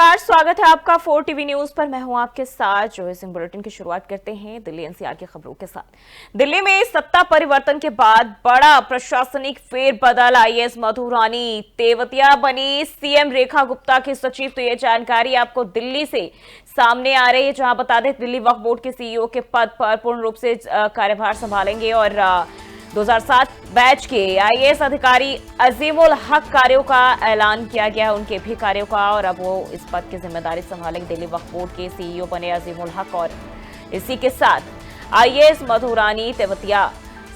नमस्कार, स्वागत है आपका 4 टीवी न्यूज पर। मैं हूं आपके साथ जोय सिंह। बुलेटिन की शुरुआत करते हैं दिल्ली एनसीआर की खबरों के साथ। दिल्ली में सत्ता परिवर्तन के बाद बड़ा प्रशासनिक फेरबदल। आईएएस मधु रानी तेवतिया बनी सीएम रेखा गुप्ता की सचिव। तो ये जानकारी आपको दिल्ली से सामने आ रही है, जहां बता दें दिल्ली वक्फ बोर्ड के सीईओ के पद पर पूर्ण रूप से कार्यभार संभालेंगे और 2007 बैच के आईएएस अधिकारी अजीमुल हक कार्यों का ऐलान किया गया है, उनके भी कार्यों का, और अब वो इस पद की जिम्मेदारी संभालेंगे। दिल्ली वक्फ बोर्ड के सीईओ बने अजीमुल हक और इसी के साथ आईएएस मधु रानी तेवतिया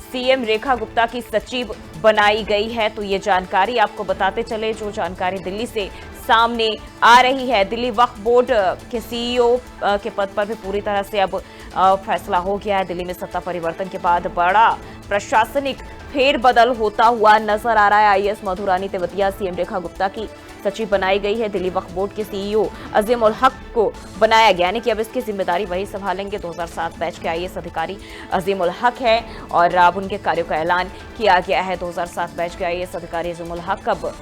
सीएम रेखा गुप्ता की सचिव बनाई गई है। तो ये जानकारी आपको बताते चले, जो जानकारी दिल्ली से सामने आ रही है। दिल्ली वक्फ बोर्ड के सीईओ के पद पर भी पूरी तरह से अब फैसला हो गया है। दिल्ली में सत्ता परिवर्तन के बाद बड़ा प्रशासनिक फेरबदल होता हुआ नजर आ रहा है। आईएएस मधु रानी तेवतिया सीएम रेखा गुप्ता की सचिव बनाई गई है। दिल्ली वक्फ बोर्ड के सीईओ अजीमुल हक को बनाया गया, यानी कि अब इसकी जिम्मेदारी वही संभालेंगे। 2007 बैच के आईएएस अधिकारी अजीमुल हक है और अब उनके कार्यों का ऐलान किया गया है। 2007 बैच के आईएएस अधिकारी अजीमुल हक अब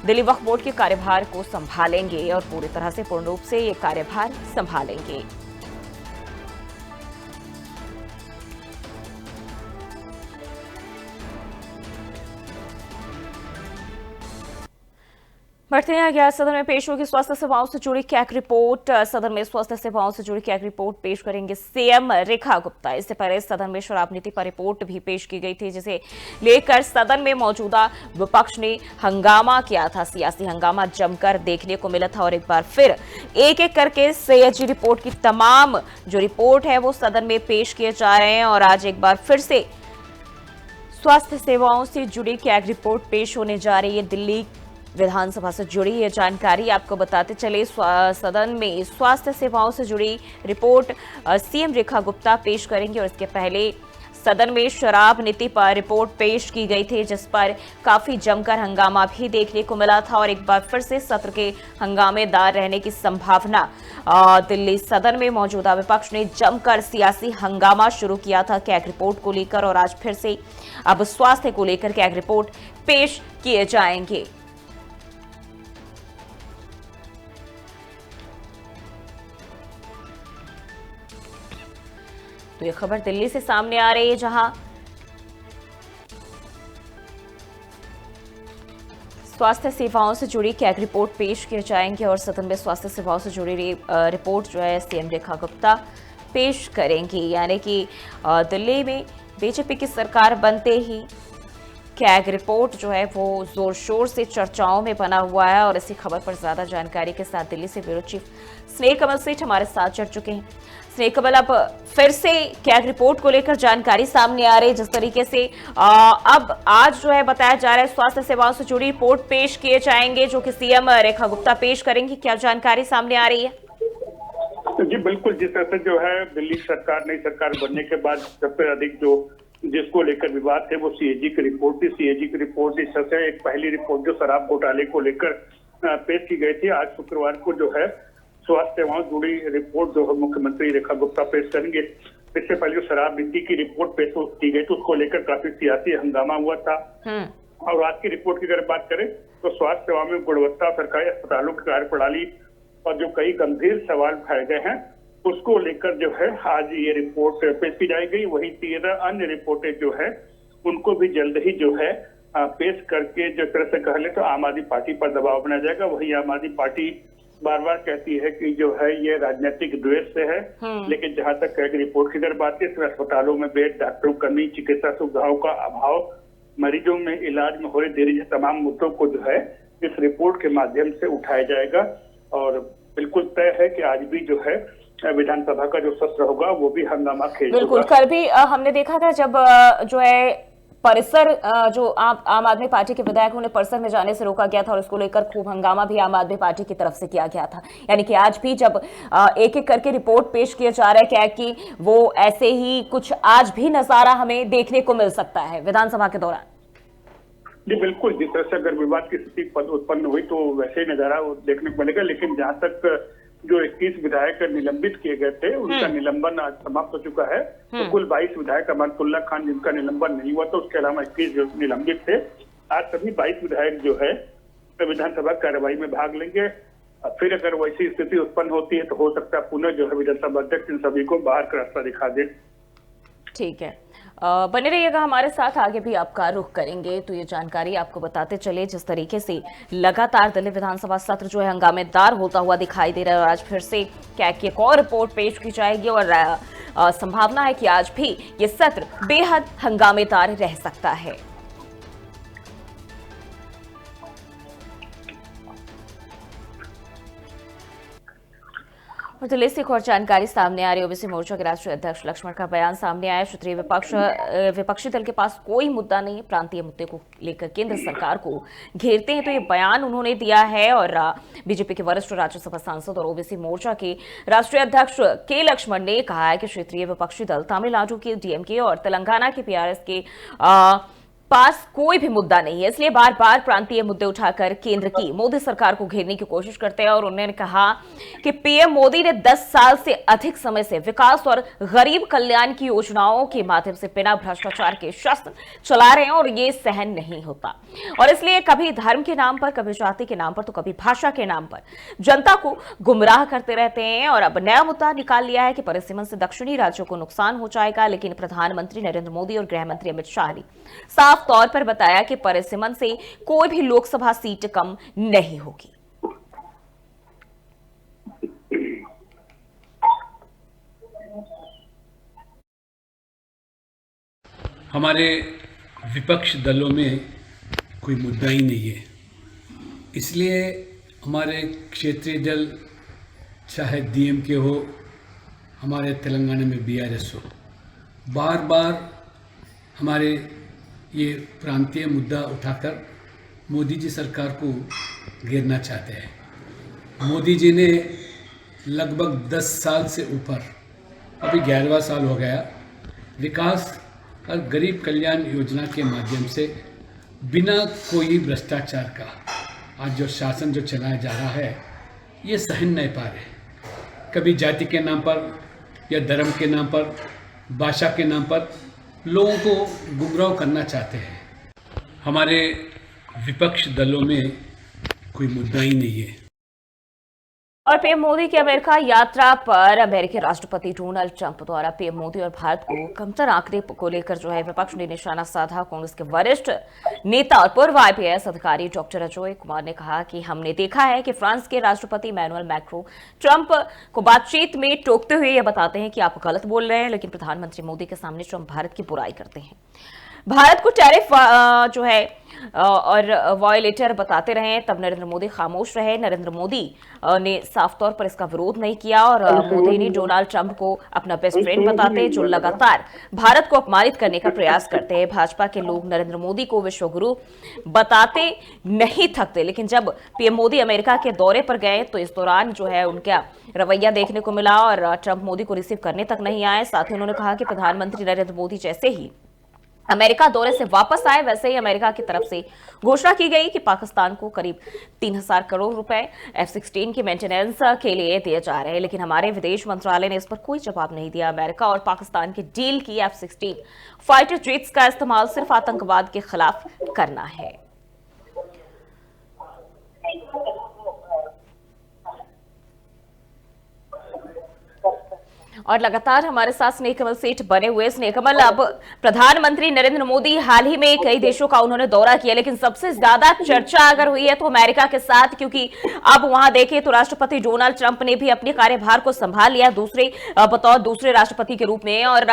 दिल्ली वक्फ बोर्ड के कार्यभार को संभालेंगे और पूरी तरह से पूर्ण रूप से ये कार्यभार संभालेंगे। बढ़ते हैं आगे। सदन में पेश होगी स्वास्थ्य सेवाओं से जुड़ी कैग रिपोर्ट। सदन में स्वास्थ्य सेवाओं से जुड़ी कैग रिपोर्ट पेश करेंगे सीएम रेखा गुप्ता। इससे पहले सदन में शराब नीति पर रिपोर्ट भी पेश की गई थी, जिसे लेकर सदन में मौजूदा विपक्ष ने हंगामा किया था। सियासी हंगामा जमकर देखने को मिला था और एक बार फिर एक एक करके सीएजी रिपोर्ट की तमाम जो रिपोर्ट है वो सदन में पेश किए जा रहे हैं और आज एक बार फिर से स्वास्थ्य सेवाओं से जुड़ी कैग रिपोर्ट पेश होने जा रही है। दिल्ली विधानसभा से जुड़ी ये जानकारी आपको बताते चले। सदन में स्वास्थ्य सेवाओं से जुड़ी रिपोर्ट सीएम रेखा गुप्ता पेश करेंगे और इसके पहले सदन में शराब नीति पर रिपोर्ट पेश की गई थी, जिस पर काफी जमकर हंगामा भी देखने को मिला था और एक बार फिर से सत्र के हंगामेदार रहने की संभावना। दिल्ली सदन में मौजूदा विपक्ष ने जमकर सियासी हंगामा शुरू किया था कैग रिपोर्ट को लेकर और आज फिर से अब स्वास्थ्य को लेकर कैग रिपोर्ट पेश किए जाएंगे। तो ये खबर दिल्ली से सामने आ रही है, जहां स्वास्थ्य सेवाओं से जुड़ी कैग रिपोर्ट पेश किए जाएंगे और सदन में स्वास्थ्य सेवाओं से जुड़ी रिपोर्ट जो है सीएम रेखा गुप्ता पेश करेंगी। यानी कि दिल्ली में बीजेपी की सरकार बनते ही कैग रिपोर्ट जो है वो जोर शोर से चर्चाओं में बना हुआ है और इसी खबर पर ज्यादा जानकारी के साथ दिल्ली से ब्यूरो चीफ स्नेह कमल सेठ हमारे साथ जुड़ चुके हैं। स्नेह कमल, अब फिर से कैग रिपोर्ट को लेकर जानकारी सामने आ रही है। जिस तरीके से अब आज जो है बताया जा रहा है स्वास्थ्य सेवाओं से जुड़ी रिपोर्ट पेश किए जाएंगे जो कि सीएम रेखा गुप्ता पेश करेंगी, क्या जानकारी सामने आ रही है? जी बिल्कुल, जिस तरह से जो है दिल्ली सरकार नई सरकार बनने के बाद सबसे अधिक जो जिसको लेकर विवाद थे वो सीएजी की रिपोर्ट थी। सीएजी की रिपोर्ट इस तरह से एक पहली रिपोर्ट जो शराब घोटाले को लेकर पेश की गई थी, आज शुक्रवार को जो है स्वास्थ्य सेवाओं जुड़ी रिपोर्ट जो है मुख्यमंत्री रेखा गुप्ता पेश करेंगे। इससे पहले जो शराब नीति की रिपोर्ट पेश की गई तो उसको लेकर काफी सियासी हंगामा हुआ था। और आज की रिपोर्ट की अगर बात करें तो स्वास्थ्य सेवा में गुणवत्ता, सरकारी अस्पतालों की कार्यप्रणाली और जो कई गंभीर सवाल उठाए गए हैं उसको लेकर जो है आज ये रिपोर्ट पेश की जाएगी। वही 13 अन्य रिपोर्टें जो है उनको भी जल्द ही जो है पेश करके जो तरह से कह ले तो आम आदमी पार्टी पर दबाव बनाया जाएगा। वही आम आदमी पार्टी बार बार कहती है कि जो है ये राजनीतिक द्वेष से है, लेकिन जहां तक कैग रिपोर्ट की अगर बात है तो अस्पतालों में बेड, डॉक्टरों की कमी, चिकित्सा सुविधाओं का अभाव, मरीजों में इलाज में हो रही देरी जैसे तमाम मुद्दों को जो है इस रिपोर्ट के माध्यम से उठाया जाएगा। और बिल्कुल तय है कि आज भी जो है विधानसभा का जो सत्र होगा वो भी हंगामा खेल होगा। बिल्कुल, कल भी हमने देखा था जब जो है परिसर जो आम आदमी पार्टी के विधायकों ने परिसर में जाने से रोका गया था और उसको लेकर खूब हंगामा भी आम आदमी पार्टी की तरफ से किया गया था। यानी कि आज भी जब एक एक करके रिपोर्ट पेश किया जा रहा है क्या कि वो ऐसे ही कुछ आज भी नजारा हमें देखने को मिल सकता है विधानसभा के दौरान? जी बिल्कुल, जिस तरह से अगर विवाद की स्थिति उत्पन्न हुई तो वैसे ही नजारा देखने को मिलेगा। लेकिन जहां तक जो 21 विधायक निलंबित किए गए थे उनका निलंबन आज समाप्त हो चुका है। तो कुल 22 विधायक, अमानतुल्लाह खान जिनका निलंबन नहीं हुआ था उसके अलावा 21 जो निलंबित थे, आज सभी 22 विधायक जो है विधानसभा कार्रवाई में भाग लेंगे। फिर अगर वैसी स्थिति उत्पन्न होती है तो हो सकता है पुनः जो है विधानसभा अध्यक्ष इन सभी को बाहर का रास्ता दिखा दे। ठीक है, बने रहिएगा हमारे साथ, आगे भी आपका रुख करेंगे। तो ये जानकारी आपको बताते चले जिस तरीके से लगातार दिल्ली विधानसभा सत्र जो है हंगामेदार होता हुआ दिखाई दे रहा है और आज फिर से क्या की एक और रिपोर्ट पेश की जाएगी और संभावना है कि आज भी ये सत्र बेहद हंगामेदार रह सकता है। और दिल्ली से एक और जानकारी सामने आ रही है। ओबीसी मोर्चा के राष्ट्रीय अध्यक्ष लक्ष्मण का बयान सामने आया। क्षेत्रीय विपक्षी दल के पास कोई मुद्दा नहीं है, प्रांतीय मुद्दे को लेकर केंद्र सरकार को घेरते हैं, तो ये बयान उन्होंने दिया है। और बीजेपी के वरिष्ठ राज्यसभा सांसद और ओबीसी मोर्चा के राष्ट्रीय अध्यक्ष के लक्ष्मण ने कहा है कि क्षेत्रीय विपक्षी दल तमिलनाडु के डीएमके और तेलंगाना के पीआरएस के पास कोई भी मुद्दा नहीं है, इसलिए बार बार प्रांतीय मुद्दे उठाकर केंद्र की मोदी सरकार को घेरने की कोशिश करते हैं। और उन्होंने कहा कि पीएम मोदी ने 10 साल से अधिक समय से विकास और गरीब कल्याण की योजनाओं के माध्यम से बिना भ्रष्टाचार के शासन चला रहे हैं और ये सहन नहीं होता। और इसलिए कभी धर्म के नाम पर, कभी जाति के नाम पर, तो कभी भाषा के नाम पर जनता को गुमराह करते रहते हैं। और अब नया मुद्दा निकाल लिया है कि परिसीमन से दक्षिणी राज्यों को नुकसान हो जाएगा, लेकिन प्रधानमंत्री नरेंद्र मोदी और गृह मंत्री अमित शाह ने साफ तौर पर बताया कि परिसीमन से कोई भी लोकसभा सीट कम नहीं होगी। हमारे विपक्ष दलों में कोई मुद्दा ही नहीं है, इसलिए हमारे क्षेत्रीय दल चाहे डीएमके हो, हमारे तेलंगाना में बीआरएस हो, बार बार हमारे ये प्रांतीय मुद्दा उठाकर मोदी जी सरकार को घेरना चाहते हैं। मोदी जी ने लगभग 10 साल से ऊपर, अभी 11वां साल हो गया, विकास और गरीब कल्याण योजना के माध्यम से बिना कोई भ्रष्टाचार का आज जो शासन जो चलाया जा रहा है ये सहन नहीं पा रहे। कभी जाति के नाम पर या धर्म के नाम पर, भाषा के नाम पर लोगों को गुमराह करना चाहते हैं। हमारे विपक्ष दलों में कोई मुद्दा ही नहीं है। और पीएम मोदी की अमेरिका यात्रा पर अमेरिकी राष्ट्रपति डोनाल्ड ट्रंप द्वारा पीएम मोदी और भारत को कमतर आंकड़े को लेकर जो है विपक्ष ने निशाना साधा। कांग्रेस के वरिष्ठ नेता और पूर्व आईपीएस अधिकारी डॉक्टर अजय कुमार ने कहा कि हमने देखा है कि फ्रांस के राष्ट्रपति इमैनुअल मैक्रों ट्रंप को बातचीत में टोकते हुए यह बताते हैं कि आप गलत बोल रहे हैं, लेकिन प्रधानमंत्री मोदी के सामने ट्रंप भारत की बुराई करते हैं। भारत को टैरिफ जो है और वायलेटर बताते रहे, तब नरेंद्र मोदी खामोश रहे। नरेंद्र मोदी ने साफ तौर पर इसका विरोध नहीं किया और मोदी ने डोनाल्ड ट्रंप को अपना बेस्ट फ्रेंड बताते, जो लगातार भारत को अपमानित करने का प्रयास करते हैं। भाजपा के लोग नरेंद्र मोदी को विश्वगुरु बताते नहीं थकते, लेकिन जब पीएम मोदी अमेरिका के दौरे पर गए तो इस दौरान जो है उनका रवैया देखने को मिला और ट्रंप मोदी को रिसीव करने तक नहीं आए। साथ ही उन्होंने कहा कि प्रधानमंत्री नरेंद्र मोदी जैसे ही अमेरिका दौरे से वापस आए, वैसे ही अमेरिका की तरफ से घोषणा की गई कि पाकिस्तान को करीब 3000 करोड़ रुपए F-16 की मेंटेनेंस के लिए दिए जा रहे हैं, लेकिन हमारे विदेश मंत्रालय ने इस पर कोई जवाब नहीं दिया। अमेरिका और पाकिस्तान की डील की F-16 फाइटर जेट्स का इस्तेमाल सिर्फ आतंकवाद के खिलाफ करना है। और लगातार हमारे साथ स्नेह कमल सेठ बने हुए। स्नेह कमल, अब प्रधानमंत्री नरेंद्र मोदी हाल ही में कई देशों का उन्होंने दौरा किया, लेकिन सबसे ज्यादा चर्चा अगर हुई है तो अमेरिका के साथ, क्योंकि अब वहां देखें तो राष्ट्रपति डोनाल्ड ट्रंप ने भी अपने कार्यभार को संभाल लिया बतौर दूसरे राष्ट्रपति के रूप में। और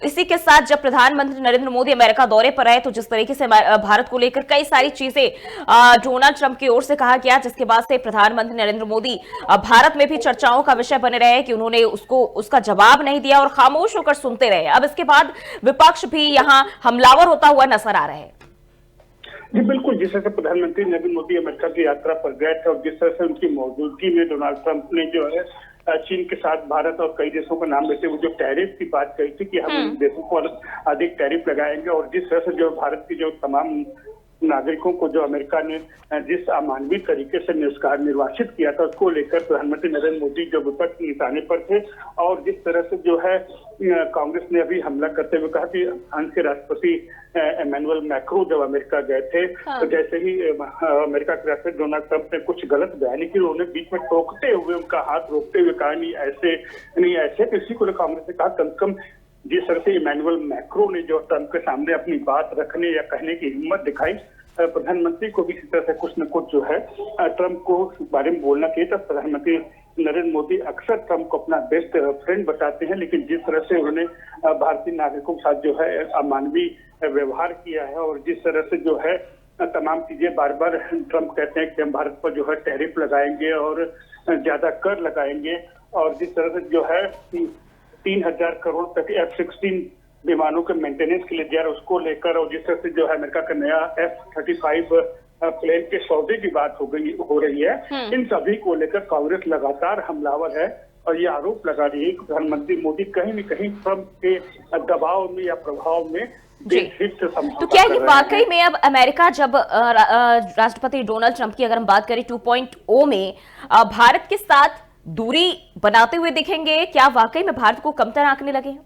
इसी के साथ जब प्रधानमंत्री नरेंद्र मोदी अमेरिका दौरे पर आए तो जिस तरीके से भारत को लेकर कई सारी चीजें डोनाल्ड ट्रंप की ओर से कहा गया, जिसके बाद से प्रधानमंत्री नरेंद्र मोदी भारत में भी चर्चाओं का विषय बने रहे कि उन्होंने उसका जवाब नहीं दिया और खामोश होकर सुनते रहे। अब इसके बाद विपक्ष भी यहां हमलावर होता हुआ नजर आ रहा है। जी बिल्कुल, जिस तरह से प्रधानमंत्री नरेंद्र मोदी अमेरिका की यात्रा पर गए थे और जिस तरह से उनकी मौजूदगी में डोनाल्ड ट्रंप ने जो है चीन के साथ भारत और कई देशों का नाम लेते हुए जो टैरिफ की बात कही थी कि हम इन देशों पर अधिक टैरिफ लगाएंगे, और जिस तरह से जो भारत की जो तमाम नागरिकों को जो अमेरिका ने जिस अमानवीय तरीके से निर्वासित किया था, उसको लेकर प्रधानमंत्री नरेंद्र मोदी जो विपक्ष के निशाने पर थे, और जिस तरह से जो है कांग्रेस ने अभी हमला करते हुए कहा कि फ्रांस के राष्ट्रपति इमैनुअल मैक्रों जब अमेरिका गए थे, तो जैसे ही अमेरिका के राष्ट्रपति डोनाल्ड ट्रंप ने कुछ गलत बयानी की, उन्होंने बीच में टोकते हुए उनका हाथ रोकते हुए कहा नहीं ऐसे तो इसी को कांग्रेस ने कहा कम से कम जिस तरह से इमैनुअल मैक्रों ने जो ट्रंप के सामने अपनी बात रखने या कहने की हिम्मत दिखाई, प्रधानमंत्री को भी इसी तरह से कुछ न कुछ जो है ट्रंप को बारे में बोलना चाहिए था। प्रधानमंत्री नरेंद्र मोदी अक्सर ट्रंप को अपना बेस्ट फ्रेंड बताते हैं, लेकिन जिस तरह से उन्होंने भारतीय नागरिकों के साथ जो है अमानवीय व्यवहार किया है, और जिस तरह से जो है तमाम चीजें बार बार ट्रंप कहते हैं कि हम भारत पर जो है टैरिफ लगाएंगे और ज्यादा कर लगाएंगे, और जिस तरह से जो है 3,000 करोड़ तक F-16 विमानों के मेंटेनेंस के लिए दिया उसको लेकर, और जिस तरह से जो है अमेरिका का नया F-35 प्लेन के सौदे की बात हो रही है, इन सभी को लेकर कांग्रेस लगातार हमलावर है और ये आरोप लगा रही है कि प्रधानमंत्री मोदी कहीं न कहीं ट्रंप के दबाव में या प्रभाव में तो क्या ये वाकई में अब अमेरिका जब राष्ट्रपति डोनाल्ड ट्रंप की अगर हम बात करें 2.0 में भारत के साथ दूरी बनाते हुए दिखेंगे? क्या वाकई में भारत को कमतर आंकने लगे हैं?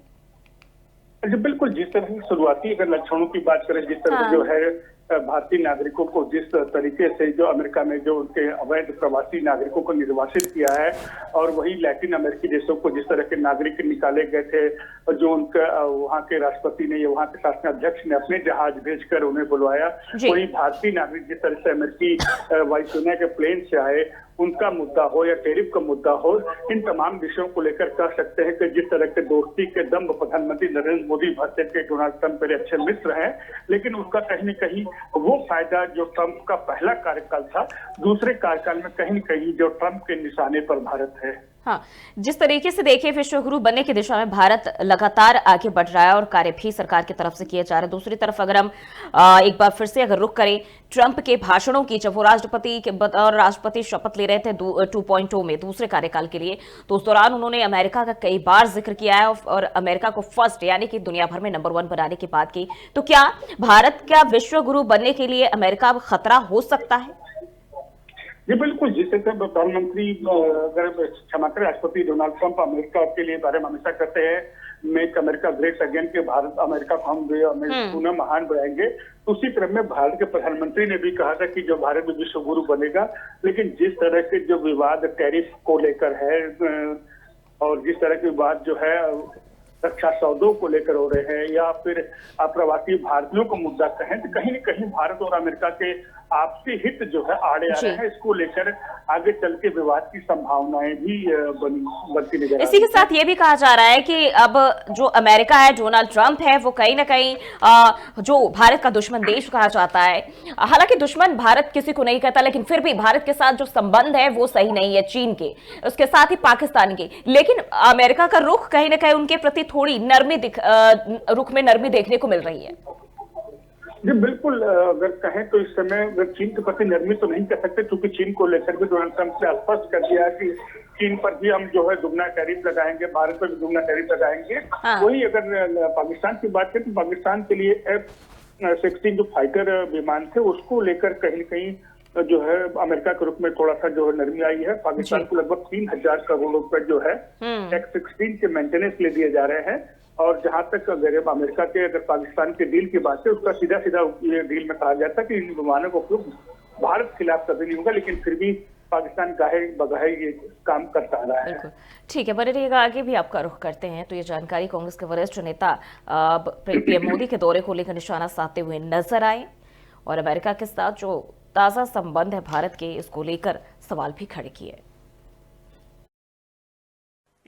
जी बिल्कुल, जिस तरह से शुरुआती अगर लक्षणों की बात करें, जिस तरह से जो है भारतीय नागरिकों को जिस तरीके से जो अमेरिका में जो उनके अवैध प्रवासी नागरिकों को निर्वासित किया है, और वही लैटिन अमेरिकी देशों को जिस तरह के नागरिक निकाले गए थे, और जो उनका वहाँ के राष्ट्रपति ने या वहाँ के शासनाध्यक्ष ने अपने जहाज भेजकर उन्हें बुलवाया, वही भारतीय नागरिक जिस तरह से अमेरिकी वायुसेना के प्लेन से आए, उनका मुद्दा हो या टैरिफ का मुद्दा हो, इन तमाम विषयों को लेकर कह सकते हैं कि जिस तरह के दोस्ती के दम प्रधानमंत्री नरेंद्र मोदी भरते के डोनाल्ड ट्रंप मेरे अच्छे मित्र हैं, लेकिन उसका कहीं न कहीं वो फायदा जो ट्रंप का पहला कार्यकाल था, दूसरे कार्यकाल में कहीं न कहीं जो ट्रंप के निशाने पर भारत है। हाँ, जिस तरीके से देखिए विश्व गुरु बनने की दिशा में भारत लगातार आगे बढ़ रहा है और कार्य भी सरकार की तरफ से किए जा रहे हैं। दूसरी तरफ अगर हम एक बार फिर से अगर रुख करें ट्रंप के भाषणों की, जब वो राष्ट्रपति शपथ ले रहे थे 2.0 में दूसरे कार्यकाल के लिए, तो उस दौरान उन्होंने अमेरिका का कई बार जिक्र किया है और अमेरिका को फर्स्ट यानी कि दुनिया भर में नंबर 1 बनाने की बात की। तो क्या भारत का विश्व गुरु बनने के लिए अमेरिका खतरा हो सकता है? जी बिल्कुल, जिससे प्रधानमंत्री अगर क्षमा करें राष्ट्रपति डोनाल्ड ट्रंप अमेरिका के लिए बारे में हमेशा कहते हैं मेक अमेरिका ग्रेट अगेन, के भारत अमेरिका को हम पुनः महान बनाएंगे। उसी क्रम में भारत के प्रधानमंत्री ने भी कहा था कि जो भारत में विश्व गुरु बनेगा, लेकिन जिस तरह के जो विवाद टैरिफ को लेकर है और जिस तरह के विवाद जो है रक्षा सौदों को लेकर हो रहे हैं या फिर अप्रवासी भारतीयों को मुद्दा कहें, तो कहीं न कहीं भारत और अमेरिका के आपसी हित जो है आड़े आ रहे हैं। इसको लेकर आगे चल के विवाद की संभावनाएं भी बनती नजर आ रही है। इसी के साथ ये भी कहा जा रहा है कि अब जो अमेरिका है, डोनाल्ड ट्रंप है, वो कहीं ना कहीं जो भारत का दुश्मन देश कहा जाता है, हालांकि दुश्मन भारत किसी को नहीं कहता, लेकिन फिर भी भारत के साथ जो संबंध है वो सही नहीं है चीन के, उसके साथ ही पाकिस्तान के, लेकिन अमेरिका का रुख कहीं ना कहीं उनके प्रति थोड़ी रुख में नरमी देखने को मिल रही है। जी बिल्कुल, अगर कहें तो इस समय चीन के प्रति नरमी तो नहीं कह सकते, क्योंकि चीन को लेकर भी डोनाल्ड ट्रंप ने स्पष्ट कर दिया है कि चीन पर भी हम जो है दुगना टैरिफ लगाएंगे, भारत पर भी दुगना टैरिफ लगाएंगे। वही अगर पाकिस्तान की बात करें तो पाकिस्तान के लिए F-16 जो फाइटर विमान थे उसको लेकर कहीं न कहीं जो है अमेरिका के रुख में थोड़ा सा जो है नरमी आई है। पाकिस्तान को लगभग 3,000 करोड़ रुपए जो है F-16 के मेंटेनेंस के लिए दिए जा रहे हैं, और जहां तक अगर अमेरिका के अगर पाकिस्तान के डील की बात है, उसका सीधा ये डील में कहा जाता है कि इन विमानों का उपयोग भारत के खिलाफ कभी नहीं होगा, लेकिन फिर भी पाकिस्तान गाहे बगाहे ये काम करता रहा है। ठीक है, बने रहिएगा, आगे भी आपका रुख करते हैं। तो ये जानकारी कांग्रेस के वरिष्ठ नेता पीएम मोदी के दौरे को लेकर निशाना साधते हुए नजर आए और अमेरिका के साथ जो ताजा संबंध है भारत के, इसको लेकर सवाल भी खड़े किए।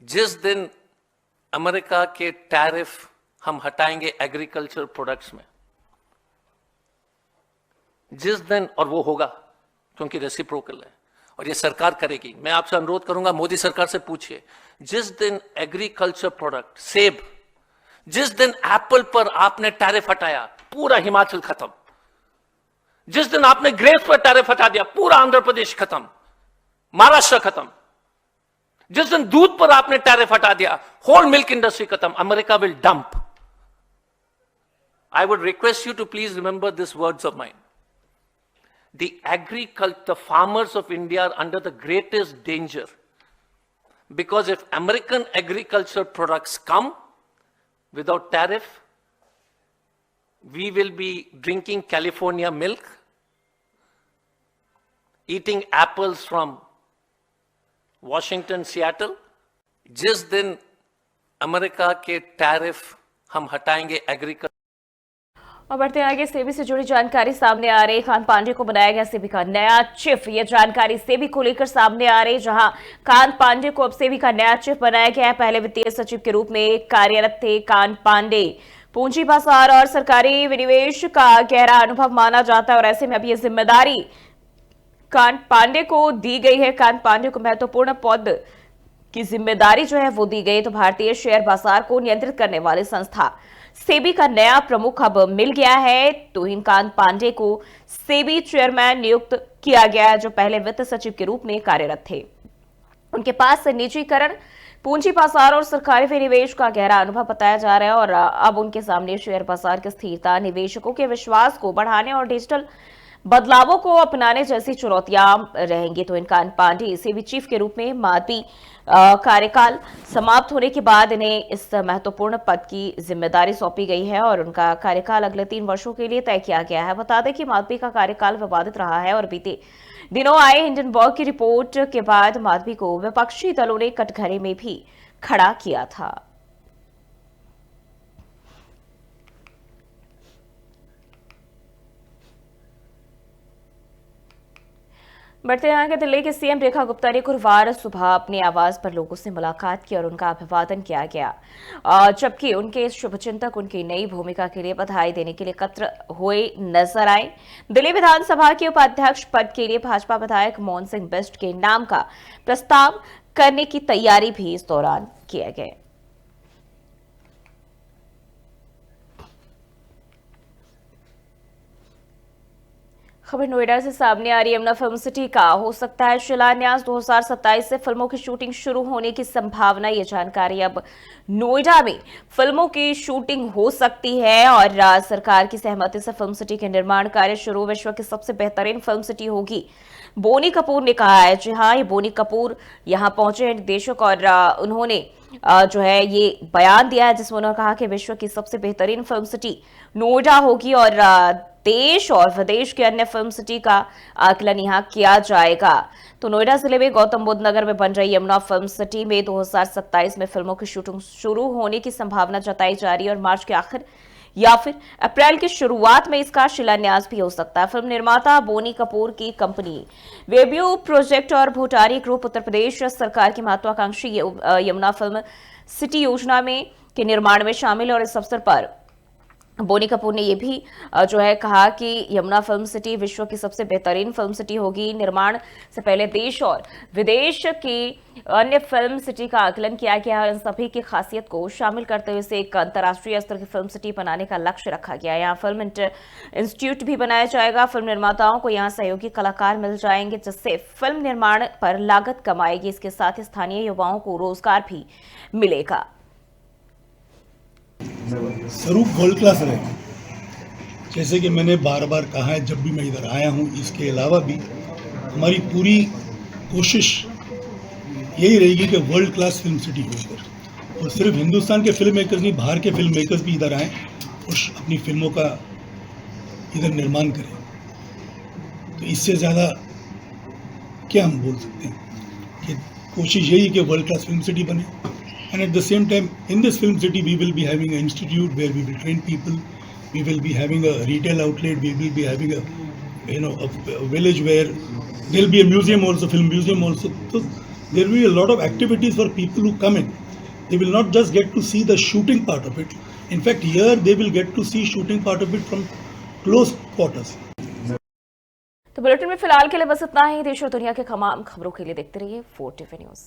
जिस दिन अमेरिका के टैरिफ हम हटाएंगे एग्रीकल्चर प्रोडक्ट्स में, जिस दिन, और वो होगा क्योंकि रेसिप्रोकल है और ये सरकार करेगी, मैं आपसे अनुरोध करूंगा मोदी सरकार से पूछिए, जिस दिन एग्रीकल्चर प्रोडक्ट, सेब, जिस दिन एप्पल पर आपने टैरिफ हटाया पूरा हिमाचल खत्म, जिस दिन आपने ग्रेप्स पर टैरिफ हटा दिया पूरा आंध्र प्रदेश खत्म, महाराष्ट्र खत्म, जिस दिन दूध पर आपने टैरिफ हटा दिया होल मिल्क इंडस्ट्री खत्म, America will dump. I would request you to please remember this words of mine. the farmers of India are under the greatest danger. Because if American agriculture products come without tariff, we will be drinking California milk, eating apples from Washington, Seattle. जिस दिन America के tariff हम हटाएंगे agriculture. और बढ़ते आगे, सेबी से जुड़ी जानकारी सामने आ रही। कान पांडे को बनाया गया सेबी का नया चीफ। ये जानकारी सेबी को लेकर सामने आ रही, जहां कान पांडे को अब सेबी का नया चीफ बनाया गया है। पहले वित्तीय सचिव के रूप में कार्यरत थे कान पांडे। पूंजी बाजार और सरकारी विनिवेश का गहरा अनुभव माना जाता है और ऐसे में अब ये जिम्मेदारी कान पांडे को दी गई है। कान पांडे को महत्वपूर्ण पद की जिम्मेदारी जो है वो दी गई। तो भारतीय शेयर बाजार को नियंत्रित करने वाली संस्था सेबी का नया प्रमुख अब मिल गया है। तुहिन कांत पांडे को सेबी चेयरमैन नियुक्त किया गया है, जो पहले वित्त सचिव के रूप में कार्यरत थे। उनके पास निजीकरण, पूंजी बाजार और सरकारी विनिवेश का गहरा अनुभव बताया जा रहा है और अब उनके सामने शेयर बाजार की स्थिरता, निवेशकों के विश्वास को बढ़ाने और डिजिटल बदलावों को अपनाने जैसी चुनौतियां रहेंगी। तो इन कान पांडे सेबी चीफ के रूप में मादवी कार्यकाल समाप्त होने के बाद इन्हें इस महत्वपूर्ण पद की जिम्मेदारी सौंपी गई है और उनका कार्यकाल अगले 3 वर्षों के लिए तय किया गया है। बता दें कि माधवी का कार्यकाल विवादित रहा है और बीते दिनों आए हिंडनबर्ग की रिपोर्ट के बाद माधवी को विपक्षी दलों ने कटघरे में भी खड़ा किया था। बढ़ते हैं आगे, दिल्ली के सीएम रेखा गुप्ता ने गुरुवार सुबह अपने आवास पर लोगों से मुलाकात की और उनका अभिवादन किया गया, जबकि उनके शुभचिंतक उनकी नई भूमिका के लिए बधाई देने के लिए एकत्र हुए नजर आए। दिल्ली विधानसभा के उपाध्यक्ष पद के लिए भाजपा विधायक मोहन सिंह बिष्ट के नाम का प्रस्ताव करने की तैयारी भी इस दौरान किए गए। खबर नोएडा से सामने आ रही है। यमुना फिल्म सिटी का हो सकता है शिलान्यास। 2027 से फिल्मों की शूटिंग शुरू होने की संभावना। ये जानकारी अब नोएडा में फिल्मों की शूटिंग हो सकती है और सरकार की सहमति से फिल्म सिटी के निर्माण कार्य शुरू। विश्व की सबसे बेहतरीन फिल्म सिटी होगी, बोनी कपूर ने कहा है। जी हाँ, ये बोनी कपूर यहाँ पहुंचे हैं निर्देशक और उन्होंने जो है ये बयान दिया है जिसमें उन्होंने कहा कि विश्व की सबसे बेहतरीन फिल्म सिटी नोएडा होगी और देश और विदेश के अन्य फिल्म सिटी का आकलन यहाँ किया जाएगा। तो नोएडा जिले में गौतम बुद्ध नगर में बन रही यमुना फिल्म सिटी में 2027 में फिल्मों की शूटिंग शुरू होने की संभावना जताई जा रही है और मार्च के आखिर या फिर अप्रैल की शुरुआत में इसका शिलान्यास भी हो सकता है। फिल्म निर्माता बोनी कपूर की कंपनी वेब्यू प्रोजेक्ट और भूटानी ग्रुप उत्तर प्रदेश सरकार की महत्वाकांक्षी यमुना फिल्म सिटी योजना में के निर्माण में शामिल और इस अवसर पर बोनी कपूर ने यह भी जो है कहा कि यमुना फिल्म सिटी विश्व की सबसे बेहतरीन फिल्म सिटी होगी। निर्माण से पहले देश और विदेश की अन्य फिल्म सिटी का आकलन किया गया और इन सभी की खासियत को शामिल करते हुए इसे एक अंतर्राष्ट्रीय स्तर की फिल्म सिटी बनाने का लक्ष्य रखा गया। यहाँ फिल्म इंस्टीट्यूट भी बनाया जाएगा। फिल्म निर्माताओं को यहाँ सहयोगी कलाकार मिल जाएंगे जिससे फिल्म निर्माण पर लागत कम आएगी। इसके साथ ही स्थानीय युवाओं को रोजगार भी मिलेगा। स्वरूप वर्ल्ड क्लास रहे, जैसे कि मैंने बार बार कहा है जब भी मैं इधर आया हूँ। इसके अलावा भी हमारी पूरी कोशिश यही रहेगी कि वर्ल्ड क्लास फिल्म सिटी हो इधर, और सिर्फ हिंदुस्तान के फिल्म मेकर्स नहीं, बाहर के फिल्म मेकर्स भी इधर आएँ और अपनी फिल्मों का इधर निर्माण करें। तो इससे ज़्यादा क्या हम बोल सकते हैं कि कोशिश यही कि वर्ल्ड क्लास फिल्म सिटी बने। And at the same time, in this film city, we will be having an institute where we will train people. We will be having a retail outlet. We will be having a village where there will be a museum also, film museum also. So there will be a lot of activities for people who come in. They will not just get to see the shooting part of it. In fact, here they will get to see shooting part of it from close quarters. तो bulletin में फिलहाल के लिए बस इतना ही। देश और दुनिया के तमाम खबरों के लिए देखते रहिए 4TV न्यूज़।